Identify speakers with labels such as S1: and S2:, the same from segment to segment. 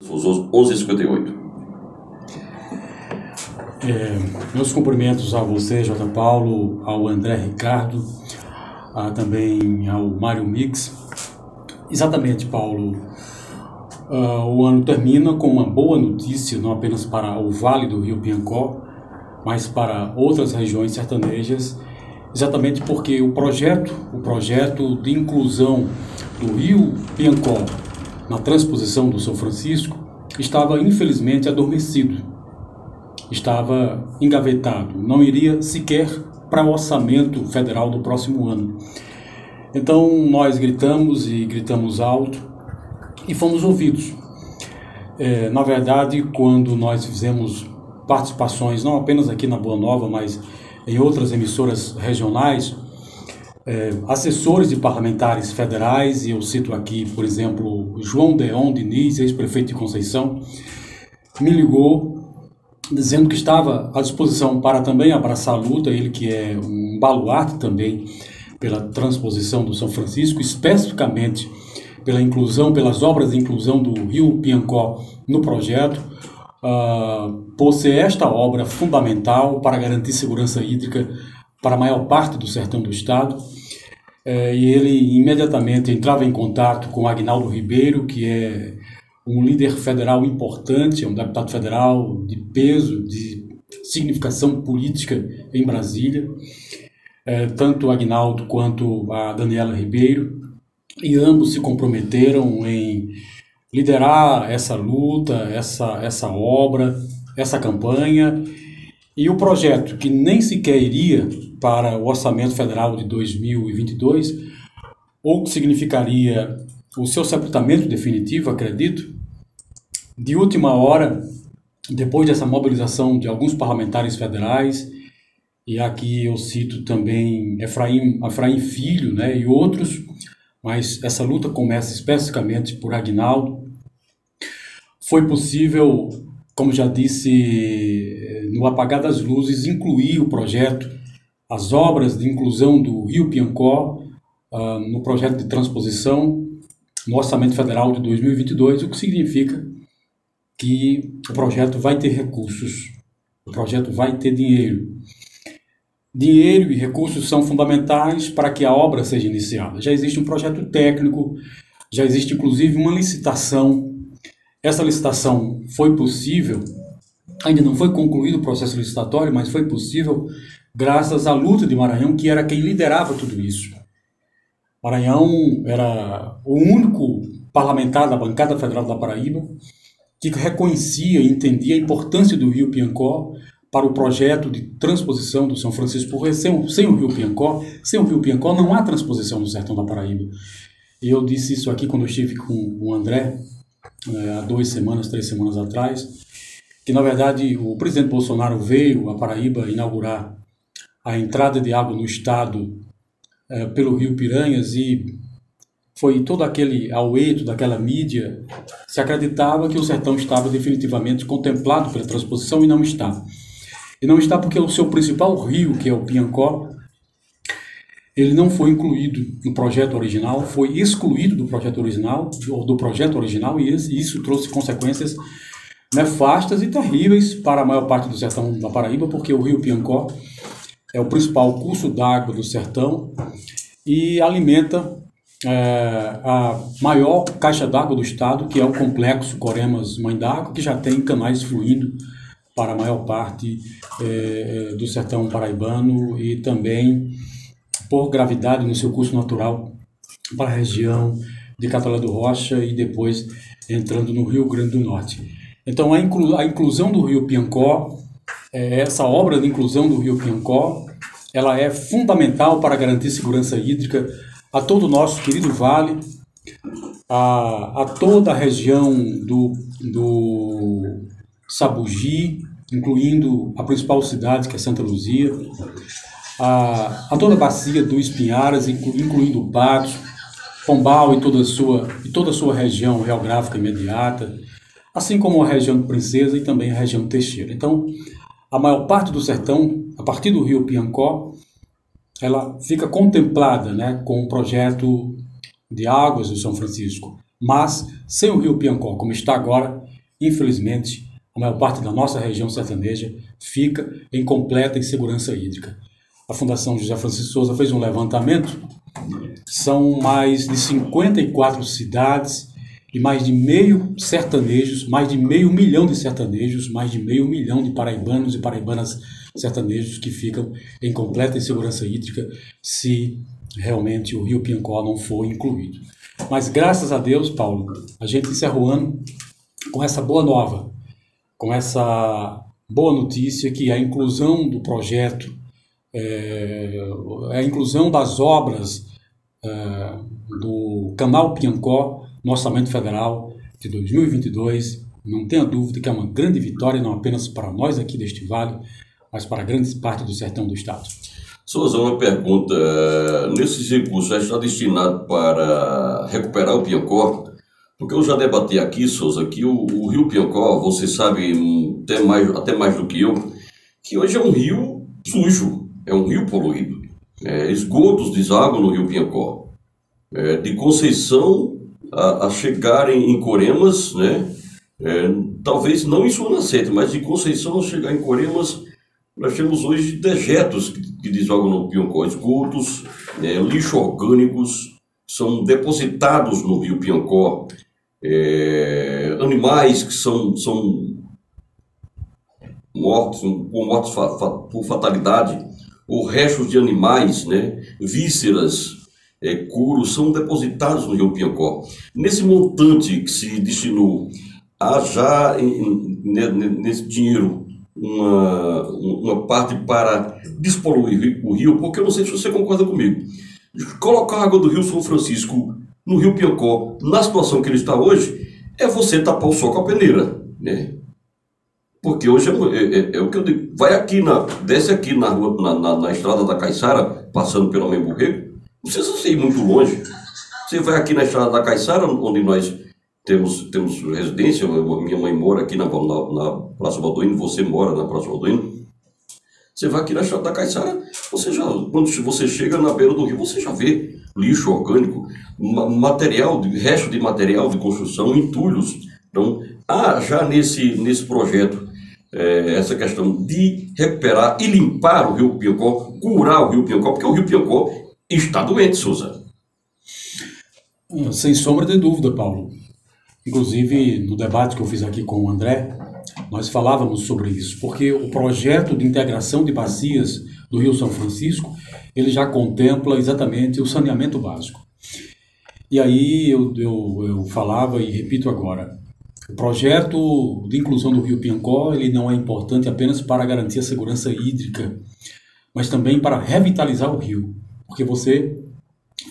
S1: Os 11h58.
S2: Meus cumprimentos a você, J. Paulo, ao André Ricardo, também ao Mário Mix. Exatamente, Paulo. O ano termina com uma boa notícia, não apenas para o Vale do Rio Piancó, mas para outras regiões sertanejas, exatamente porque o projeto de inclusão do Rio Piancó na transposição do São Francisco estava infelizmente adormecido, estava engavetado, não iria sequer para o orçamento federal do próximo ano. Então nós gritamos e gritamos alto e fomos ouvidos. Na verdade, quando nós fizemos participações, não apenas aqui na Boa Nova, mas em outras emissoras regionais, assessores de parlamentares federais, e eu cito aqui, por exemplo, João Deon Diniz, ex-prefeito de Conceição, me ligou dizendo que estava à disposição para também abraçar a luta, ele que é um baluarte também pela transposição do São Francisco, especificamente pela inclusão, pelas obras de inclusão do Rio Piancó no projeto, por ser esta obra fundamental para garantir segurança hídrica para a maior parte do sertão do estado. E ele imediatamente entrava em contato com Agnaldo Ribeiro, que é um líder federal importante, é um deputado federal de peso, de significação política em Brasília, tanto o Agnaldo quanto a Daniela Ribeiro, e ambos se comprometeram em liderar essa luta, essa obra, essa campanha, e o projeto, que nem sequer iria para o orçamento federal de 2022, ou que significaria o seu sepultamento definitivo, acredito, de última hora, depois dessa mobilização de alguns parlamentares federais, e aqui eu cito também Efraim Filho, né, e outros, mas essa luta começa especificamente por Agnaldo. Foi possível, como já disse, no apagar das luzes, incluir o projeto, as obras de inclusão do Rio Piancó no projeto de transposição no Orçamento Federal de 2022, o que significa que o projeto vai ter recursos, o projeto vai ter dinheiro. Dinheiro e recursos são fundamentais para que a obra seja iniciada. Já existe um projeto técnico, já existe inclusive uma licitação. Essa licitação foi possível, ainda não foi concluído o processo licitatório, mas foi possível graças à luta de Maranhão, que era quem liderava tudo isso. Maranhão era o único parlamentar da bancada federal da Paraíba que reconhecia e entendia a importância do Rio Piancó para o projeto de transposição do São Francisco, porque sem o Rio Piancó não há transposição no sertão da Paraíba. E eu disse isso aqui quando eu estive com o André, há 3 semanas atrás, que na verdade o presidente Bolsonaro veio à Paraíba inaugurar a entrada de água no estado pelo Rio Piranhas, e foi todo aquele auê, daquela mídia, se acreditava que o sertão estava definitivamente contemplado pela transposição, e não está. E não está porque o seu principal rio, que é o Piancó, ele não foi incluído no projeto original, foi excluído do projeto original, e isso trouxe consequências nefastas e terríveis para a maior parte do sertão da Paraíba, porque o Rio Piancó é o principal curso d'água do sertão e alimenta a maior caixa d'água do estado, que é o complexo Coremas Mãe d'Água, que já tem canais fluindo para a maior parte do sertão paraibano, e também, por gravidade no seu curso natural, para a região de Catalã do Rocha e depois entrando no Rio Grande do Norte. Então a inclusão do Rio Piancó, essa obra de inclusão do Rio Piancó, ela é fundamental para garantir segurança hídrica a todo o nosso querido vale, a toda a região do Sabugi, incluindo a principal cidade, que é Santa Luzia, a toda a bacia do Espinharas, incluindo Patos, Pombal e toda a sua região geográfica imediata, assim como a região de Princesa e também a região de Teixeira. Então, a maior parte do sertão, a partir do Rio Piancó, ela fica contemplada, né, com o projeto de águas do São Francisco. Mas, sem o rio Piancó, como está agora, infelizmente, a maior parte da nossa região sertaneja fica em completa insegurança hídrica. A Fundação José Francisco Souza fez um levantamento, são mais de 54 cidades e mais de meio sertanejos, mais de 500.000 de sertanejos, mais de 500.000 de paraibanos e paraibanas sertanejos que ficam em completa insegurança hídrica se realmente o rio Piancó não for incluído. Mas graças a Deus, Paulo, a gente encerra o ano com essa boa nova, com essa boa notícia que a inclusão do projeto, a inclusão das obras do Canal Piancó no Orçamento Federal de 2022, não tenha dúvida que é uma grande vitória, não apenas para nós aqui deste vale, mas para grande parte do sertão do estado.
S1: Souza, uma pergunta. Nesses recursos já está destinado para recuperar o Piancó? Porque eu já debati aqui, Souza, que o rio Piancó, você sabe até mais do que eu, que hoje é um rio sujo, é um rio poluído. Esgotos desaguam no rio Piancó. De Conceição a chegarem em Coremas, né? Talvez não em sua nascente, mas de Conceição a chegar em Coremas, nós temos hoje dejetos que desagam no Piancó, esgotos, lixo orgânicos, são depositados no rio Piancó, animais que são mortos por fatalidade, ou restos de animais, né, vísceras, couros, são depositados no rio Piancó. Nesse montante que se destinou a já, nesse dinheiro, uma parte para despoluir o rio, porque eu não sei se você concorda comigo. Colocar a água do rio São Francisco no rio Piancó, na situação que ele está hoje, é você tapar o sol com a peneira, né? Porque hoje é o que eu digo. Desce aqui na rua, na estrada da Caiçara, passando pelo Memburrego, não precisa ir muito longe. Você vai aqui na estrada da Caiçara, onde nós temos residência, minha mãe mora aqui na Praça Balduino, você mora na Praça Balduino. Você vai aqui na estrada da Caiçara, quando você chega na beira do rio, você já vê lixo orgânico, resto de material de construção, entulhos. Então, já nesse projeto, essa questão de recuperar e limpar o rio Piancó, curar o rio Piancó, porque o rio Piancó está doente, Souza.
S2: Sem sombra de dúvida, Paulo. Inclusive, no debate que eu fiz aqui com o André, nós falávamos sobre isso, porque o projeto de integração de bacias do Rio São Francisco, ele já contempla exatamente o saneamento básico. E aí eu falava e repito agora, o projeto de inclusão do Rio Piancó, ele não é importante apenas para garantir a segurança hídrica, mas também para revitalizar o rio, porque você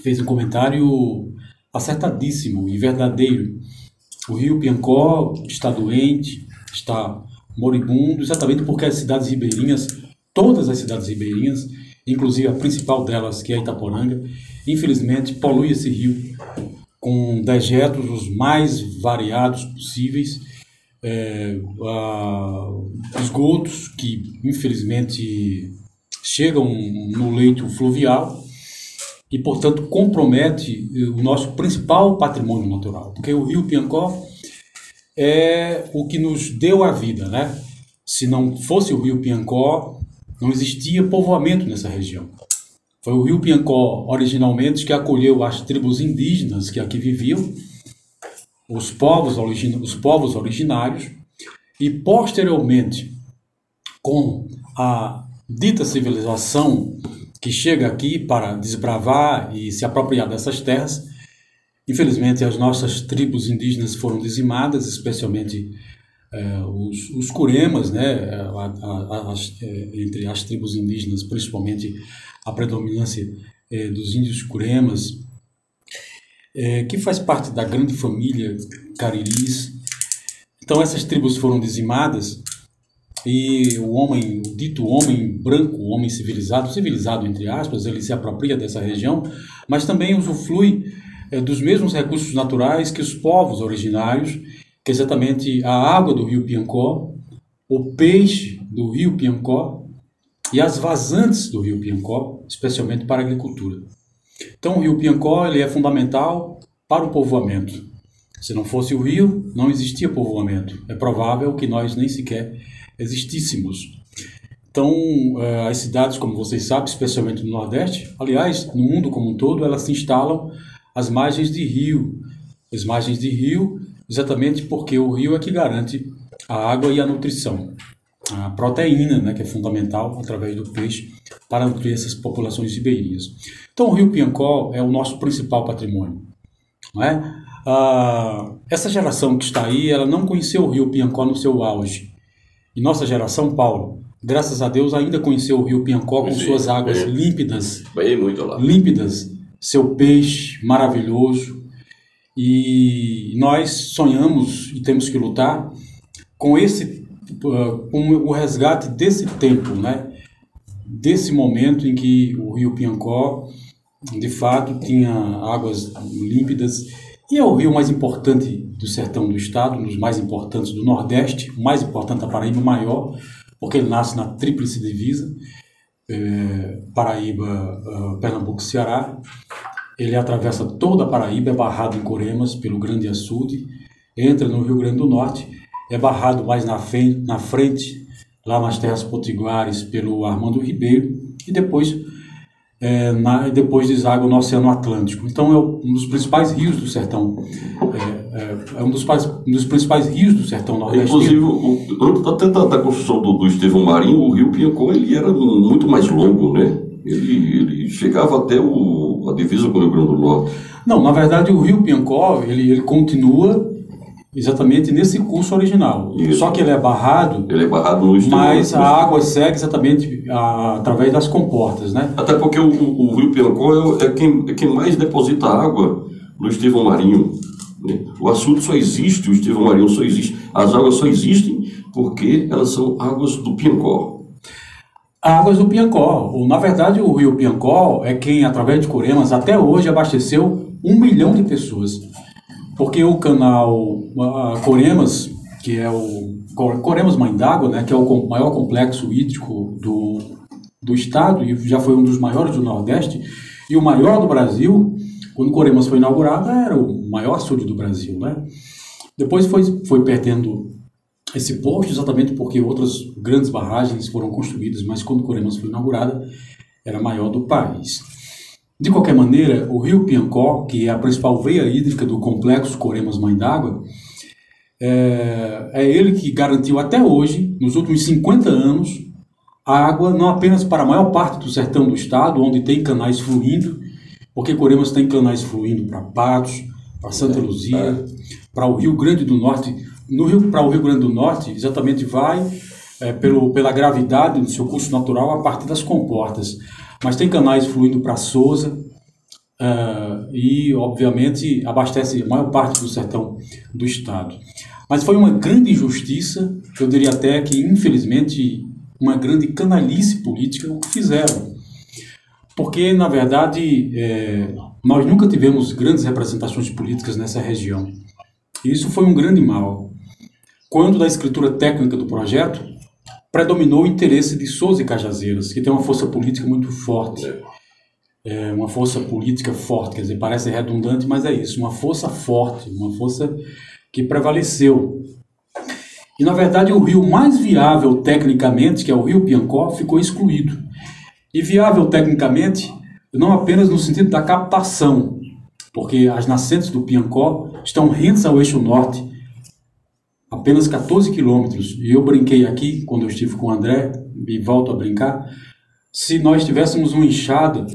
S2: fez um comentário acertadíssimo e verdadeiro. O rio Piancó está doente, está moribundo, exatamente porque as cidades ribeirinhas, todas as cidades ribeirinhas, inclusive a principal delas, que é Itaporanga, infelizmente polui esse rio com dejetos os mais variados possíveis, esgotos que infelizmente chegam no leito fluvial e, portanto, compromete o nosso principal patrimônio natural, porque o rio Piancó é o que nos deu a vida, né? Se não fosse o rio Piancó, não existia povoamento nessa região. Foi o rio Piancó, originalmente, que acolheu as tribos indígenas que aqui viviam, os povos originários, e posteriormente, com a dita civilização que chega aqui para desbravar e se apropriar dessas terras, infelizmente as nossas tribos indígenas foram dizimadas, especialmente os curemas, né? Entre as tribos indígenas, principalmente a predominância dos índios curemas, que faz parte da grande família Cariris. Então essas tribos foram dizimadas e o dito homem branco, o homem civilizado entre aspas, ele se apropria dessa região, mas também usufrui dos mesmos recursos naturais que os povos originários, que é exatamente a água do rio Piancó, o peixe do rio Piancó e as vazantes do rio Piancó, especialmente para a agricultura. Então o rio Piancó ele é fundamental para o povoamento. Se não fosse o rio, não existia povoamento. É provável que nós nem sequer existíssemos. Então, as cidades, como vocês sabem, especialmente no Nordeste, aliás, no mundo como um todo, elas se instalam às margens de rio. As margens de rio, exatamente porque o rio é que garante a água e a nutrição. A proteína, né, que é fundamental através do peixe para nutrir essas populações ribeirinhas. Então, o Rio Piancó é o nosso principal patrimônio, não é? Essa geração que está aí, ela não conheceu o Rio Piancó no seu auge. E nossa geração, Paulo, graças a Deus, ainda conheceu o Rio Piancó com suas águas límpidas, límpidas, seu peixe maravilhoso. E nós sonhamos e temos que lutar com o resgate desse tempo, né? Desse momento em que o Rio Piancó, de fato, tinha águas límpidas. E é o rio mais importante do sertão do estado, um dos mais importantes do Nordeste, o mais importante da Paraíba, maior, porque ele nasce na tríplice divisa, Paraíba, Pernambuco e Ceará. Ele atravessa toda a Paraíba, é barrado em Coremas pelo Grande Açude, entra no Rio Grande do Norte, é barrado mais na frente, lá nas terras potiguares, pelo Armando Ribeiro, e depois deságua no Oceano Atlântico. Então é um dos principais rios do sertão, um dos principais rios do sertão nordestino.
S1: Inclusive, até da construção do Estevão Marinho, o Rio Piancó ele era muito mais longo, né? Ele chegava até a divisa com o Rio Grande do Norte.
S2: Não, na verdade o Rio Piancó ele continua exatamente nesse curso original. Isso. Só que ele é barrado no Estevão, mas a água segue exatamente através das comportas, né?
S1: Até porque o Rio Piancó é quem mais deposita água no Estevão Marinho, né? O açude só existe, o Estevão Marinho só existe. As águas só existem porque elas são águas do Piancó.
S2: Águas do Piancó. Na verdade, o Rio Piancó é quem, através de Coremas, até hoje abasteceu 1 milhão de pessoas. Porque o canal Coremas, que é o Coremas Mãe d'Água, né, que é o maior complexo hídrico do estado e já foi um dos maiores do Nordeste e o maior do Brasil. Quando Coremas foi inaugurado, era o maior açude do Brasil, né? Depois foi perdendo esse posto exatamente porque outras grandes barragens foram construídas, mas quando Coremas foi inaugurada, era a maior do país. De qualquer maneira, o Rio Piancó, que é a principal veia hídrica do complexo Coremas Mãe d'Água, é ele que garantiu até hoje, nos últimos 50 anos, a água não apenas para a maior parte do sertão do estado, onde tem canais fluindo, porque Coremas tem canais fluindo para Patos, para Santa Luzia, para o Rio Grande do Norte. Para o Rio Grande do Norte, exatamente vai pela gravidade do seu curso natural a partir das comportas. Mas tem canais fluindo para Sousa e, obviamente, abastece a maior parte do sertão do estado. Mas foi uma grande injustiça, eu diria até que, infelizmente, uma grande canalice política o que fizeram. Porque, na verdade, nós nunca tivemos grandes representações políticas nessa região. E isso foi um grande mal. Quando, da escritura técnica do projeto, predominou o interesse de Sousa e Cajazeiras, que tem uma força política muito forte. Uma força política forte, quer dizer, parece redundante, mas é isso, uma força forte, uma força que prevaleceu. E, na verdade, o rio mais viável tecnicamente, que é o Rio Piancó, ficou excluído. E viável tecnicamente, não apenas no sentido da captação, porque as nascentes do Piancó estão rentes ao eixo norte, apenas 14 quilômetros. E eu brinquei aqui, quando eu estive com o André, e volto a brincar, se nós tivéssemos uma enxada,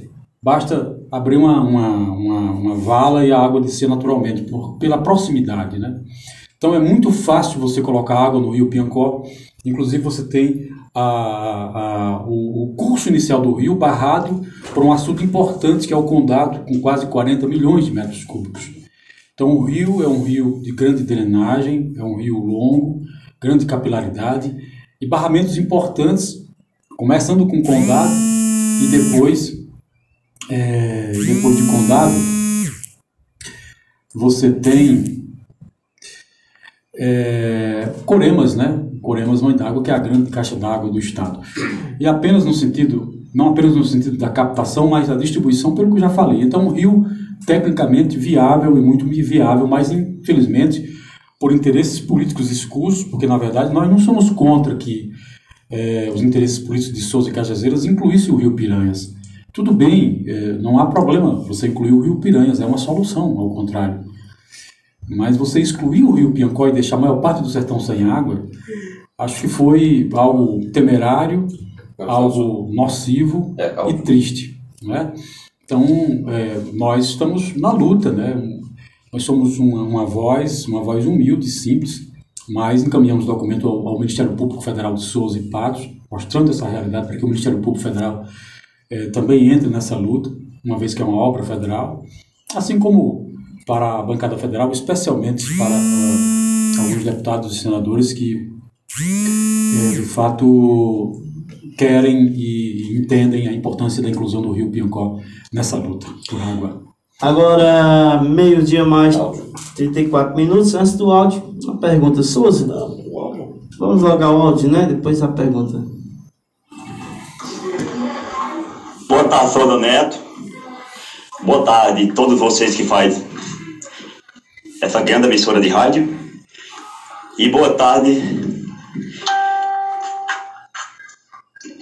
S2: basta abrir uma vala e a água descer naturalmente, pela proximidade, né? Então é muito fácil você colocar água no Rio Piancó. Inclusive você tem o curso inicial do rio barrado por um açude importante, que é o Condado, com quase 40 milhões de metros cúbicos. Então o rio é um rio de grande drenagem, é um rio longo, grande capilaridade e barramentos importantes, começando com Condado e depois de Condado você tem Coremas, né? Coremas Mãe d'Água, que é a grande caixa d'água do estado. E não apenas no sentido da captação, mas da distribuição, pelo que eu já falei. Então o rio tecnicamente viável e muito viável, mas infelizmente por interesses políticos escusos, porque na verdade nós não somos contra que os interesses políticos de Souza e Cajazeiras incluíssem o Rio Piranhas. Tudo bem, não há problema você incluir o Rio Piranhas, é uma solução, ao contrário. Mas você excluir o Rio Piancó e deixar a maior parte do sertão sem água, acho que foi algo temerário, algo nocivo e triste, né? Então, nós estamos na luta, né? Nós somos uma voz humilde, simples, mas encaminhamos documento ao Ministério Público Federal de Souza e Patos, mostrando essa realidade para que o Ministério Público Federal também entre nessa luta, uma vez que é uma obra federal, assim como para a bancada federal, especialmente para alguns deputados e senadores que, de fato, querem e entendem a importância da inclusão do Rio Piancó nessa luta por água.
S3: Agora, meio-dia mais 34 minutos, antes do áudio, uma pergunta. Souza, vamos logo ao áudio, né? Depois a pergunta.
S4: Boa tarde, Souza Neto. Boa tarde a todos vocês que fazem essa grande emissora de rádio. E boa tarde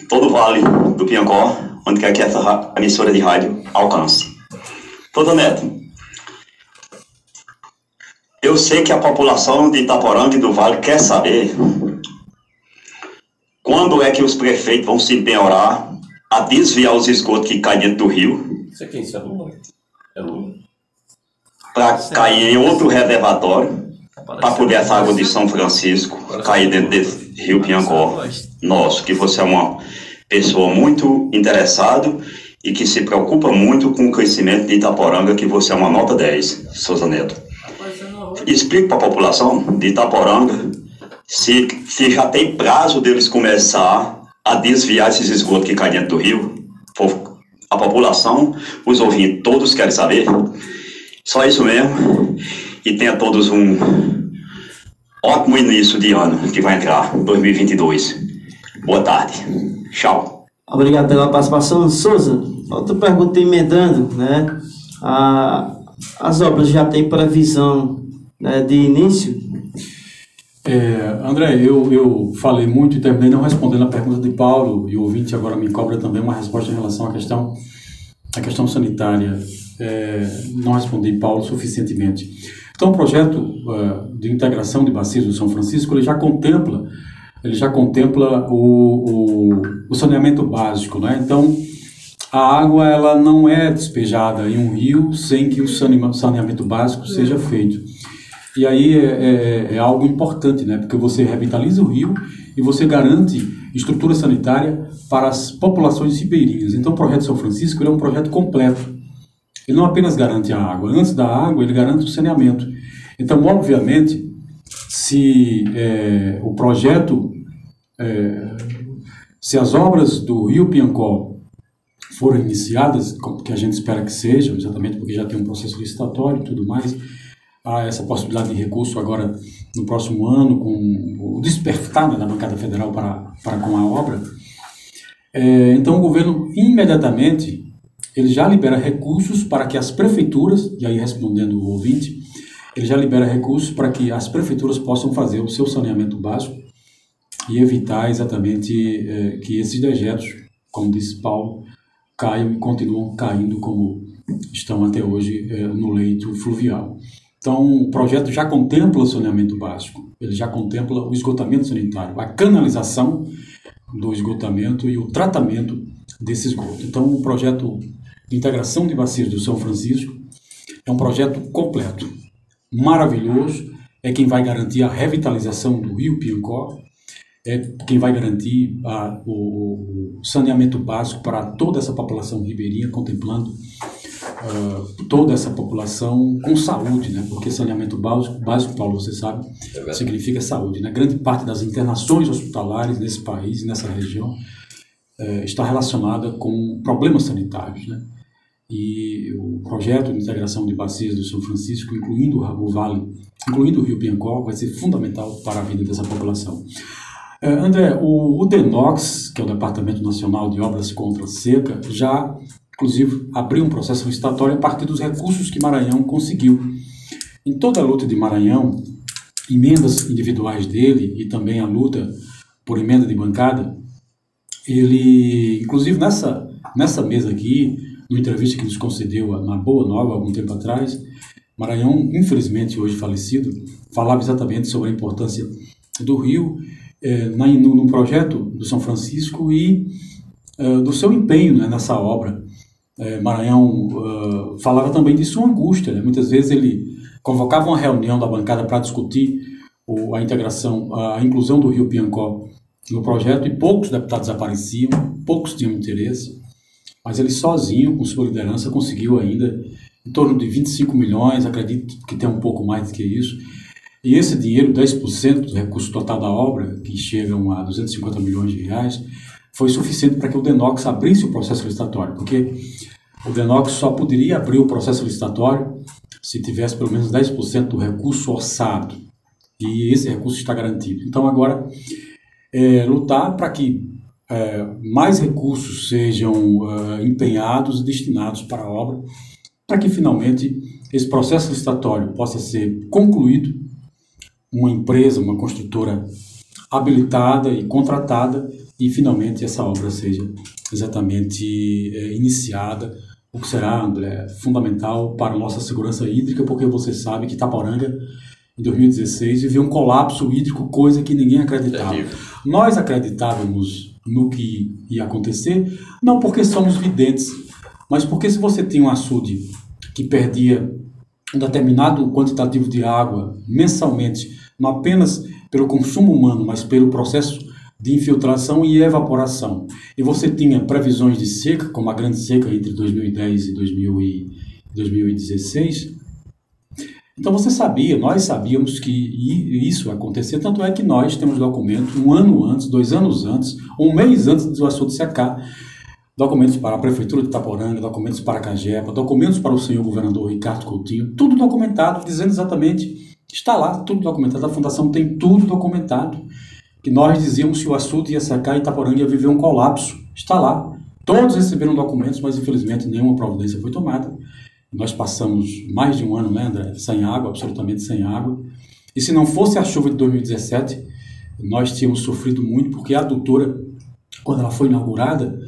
S4: todo o Vale do Piancó, onde quer que essa emissora de rádio alcance. Souza Neto, eu sei que a população de Itaporanga e do Vale quer saber quando é que os prefeitos vão se empenhorar a desviar os esgotos que caem dentro do rio.
S1: Isso aqui, isso é Lula? É Lula.
S4: Para cair em outro reservatório, para poder essa água de São Francisco cair dentro desse rio Piancó nosso, que você é uma pessoa muito interessada e que se preocupa muito com o crescimento de Itaporanga, que você é uma nota 10, Souza Neto. Explique para a população de Itaporanga se já tem prazo deles começar a desviar esses esgotos que caem dentro do rio. A população, os ouvintes, todos querem saber. Só isso mesmo. E tenha todos um ótimo início de ano que vai entrar, 2022. Boa tarde. Tchau.
S3: Obrigado pela participação. Souza, outra pergunta emendando, né? As obras já têm previsão, né, de início?
S2: André, eu falei muito e terminei não respondendo a pergunta de Paulo, e o ouvinte agora me cobra também uma resposta em relação à questão sanitária. Não respondi, Paulo, suficientemente. Então, o projeto de integração de bacias do São Francisco, ele já contempla o saneamento básico, né? Então, a água ela não é despejada em um rio sem que o saneamento básico seja feito. E aí é algo importante, né? Porque você revitaliza o rio e você garante estrutura sanitária para as populações ribeirinhas. Então, o projeto São Francisco ele é um projeto completo. Ele não apenas garante a água, antes da água ele garante o saneamento. Então, obviamente, se o projeto, se as obras do Rio Piancó forem iniciadas, que a gente espera que sejam, exatamente porque já tem um processo licitatório e tudo mais, há essa possibilidade de recurso agora no próximo ano, com o despertar da bancada federal para com a obra. Então, o governo imediatamente ele já libera recursos para que as prefeituras, e aí respondendo o ouvinte, ele já libera recursos para que as prefeituras possam fazer o seu saneamento básico e evitar exatamente que esses dejetos, como disse Paulo, caiam e continuam caindo como estão até hoje no leito fluvial. Então, o projeto já contempla o saneamento básico, ele já contempla o esgotamento sanitário, a canalização do esgotamento e o tratamento desse esgoto. Então, o projeto de integração de bacias do São Francisco é um projeto completo, maravilhoso, é quem vai garantir a revitalização do Rio Piancó, é quem vai garantir o saneamento básico para toda essa população ribeirinha, contemplando toda essa população com saúde, né? Porque saneamento básico, Paulo, você sabe, significa saúde, né? Grande parte das internações hospitalares nesse país, nessa região, está relacionada com problemas sanitários, né? E o projeto de integração de bacias do São Francisco, incluindo o Vale, incluindo o Rio Piancó, vai ser fundamental para a vida dessa população. André, o DENOX, que é o Departamento Nacional de Obras contra a Seca, já inclusive, abriu um processo licitatório a partir dos recursos que Maranhão conseguiu. Em toda a luta de Maranhão, emendas individuais dele e também a luta por emenda de bancada, ele, inclusive nessa mesa aqui, numa entrevista que nos concedeu na Boa Nova, algum tempo atrás, Maranhão, infelizmente hoje falecido, falava exatamente sobre a importância do rio no projeto do São Francisco e do seu empenho, né, nessa obra. Maranhão falava também de sua angústia, né? Muitas vezes ele convocava uma reunião da bancada para discutir a integração, a inclusão do Rio Piancó no projeto, e poucos deputados apareciam, poucos tinham interesse, mas ele sozinho, com sua liderança, conseguiu ainda em torno de 25 milhões, acredito que tem um pouco mais do que isso, e esse dinheiro, 10% do recurso total da obra, que chegam a 250 milhões de reais, foi suficiente para que o DENOX abrisse o processo licitatório, porque o DENOX só poderia abrir o processo licitatório se tivesse pelo menos 10% do recurso orçado, e esse recurso está garantido. Então agora, lutar para que mais recursos sejam empenhados e destinados para a obra, para que finalmente esse processo licitatório possa ser concluído, uma empresa, uma construtora habilitada e contratada, e finalmente essa obra seja exatamente iniciada, o que será, André, fundamental para a nossa segurança hídrica, porque você sabe que Itaporanga, em 2016, viveu um colapso hídrico, coisa que ninguém acreditava. Nós acreditávamos no que ia acontecer, não porque somos videntes, mas porque se você tinha um açude que perdia um determinado quantitativo de água mensalmente, não apenas pelo consumo humano, mas pelo processo de infiltração e evaporação, e você tinha previsões de seca, como a grande seca entre 2010 e 2016, então você sabia, nós sabíamos que isso ia acontecer, tanto é que nós temos documento 1 ano antes, 2 anos antes, 1 mês antes do açude secar, documentos para a Prefeitura de Itaporanga, documentos para a Cagepa, documentos para o senhor governador Ricardo Coutinho, tudo documentado, dizendo exatamente, está lá, tudo documentado, a Fundação tem tudo documentado, que nós dizíamos que o açude ia secar e Itaporanga ia viver um colapso, está lá, todos receberam documentos, mas infelizmente nenhuma providência foi tomada. Nós passamos mais de 1 ano, né, André, sem água, absolutamente sem água, e se não fosse a chuva de 2017, nós tínhamos sofrido muito, porque a adutora, quando ela foi inaugurada,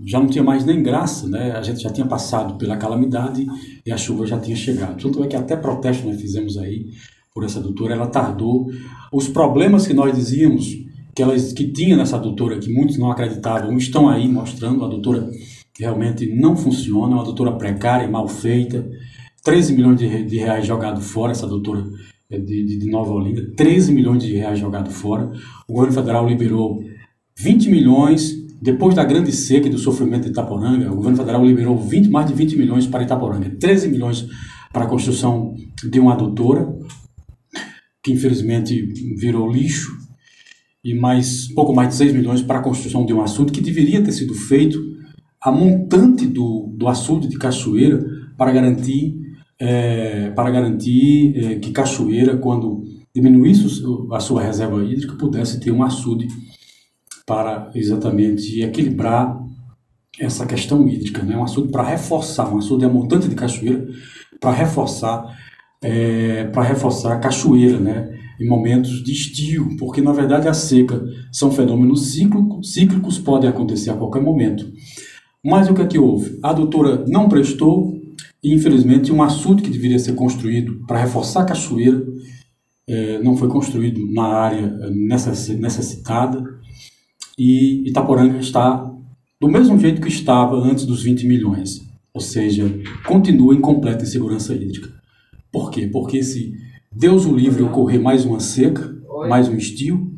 S2: já não tinha mais nem graça, né? A gente já tinha passado pela calamidade e a chuva já tinha chegado. Tanto é que até protesto nós fizemos aí por essa adutora, ela tardou. Os problemas que nós dizíamos que tinha nessa adutora, que muitos não acreditavam, estão aí mostrando. A adutora realmente não funciona, é uma adutora precária, mal feita, 13 milhões de reais jogado fora, essa adutora de Nova Olinda, 13 milhões de reais jogado fora. O governo federal liberou 20 milhões, depois da grande seca e do sofrimento de Itaporanga, o governo federal liberou mais de 20 milhões para Itaporanga, 13 milhões para a construção de uma adutora, que infelizmente virou lixo, e pouco mais de 6 milhões para a construção de um açude que deveria ter sido feito a montante do açude de Cachoeira para garantir que Cachoeira, quando diminuísse a sua reserva hídrica, pudesse ter um açude para exatamente equilibrar essa questão hídrica, né? Um açude para reforçar, um açude a montante de Cachoeira para reforçar Cachoeira, né? Em momentos de estio, porque na verdade a seca são fenômenos cíclicos, podem acontecer a qualquer momento. Mas o que é que houve? A adutora não prestou e infelizmente um açude que deveria ser construído para reforçar Cachoeira não foi construído na área necessitada, e Itaporanga está do mesmo jeito que estava antes dos 20 milhões, ou seja, continua em completa insegurança hídrica. Por quê? Porque se Deus o livre ocorrer mais uma seca, mais um estio,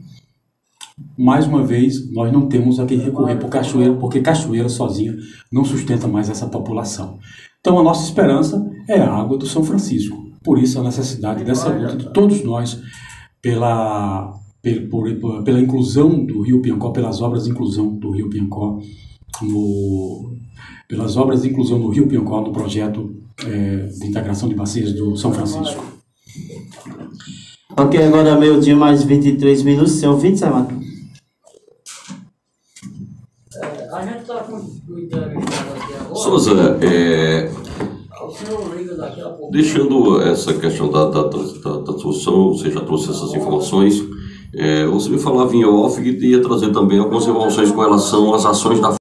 S2: mais uma vez nós não temos a quem recorrer por Cachoeira, porque Cachoeira sozinha não sustenta mais essa população. Então a nossa esperança é a água do São Francisco. Por isso a necessidade dessa luta de todos nós pela inclusão do Rio Piancó, pelas obras de inclusão do Rio Piancó no projeto de integração de bacias do São Francisco.
S3: Ok, agora meio-dia mais 23 minutos, sem ouvinte, Samara?
S5: A gente está com
S1: Souza, deixando essa questão da transposição, você já trouxe essas informações, você me falava em off que ia trazer também algumas informações com relação às ações da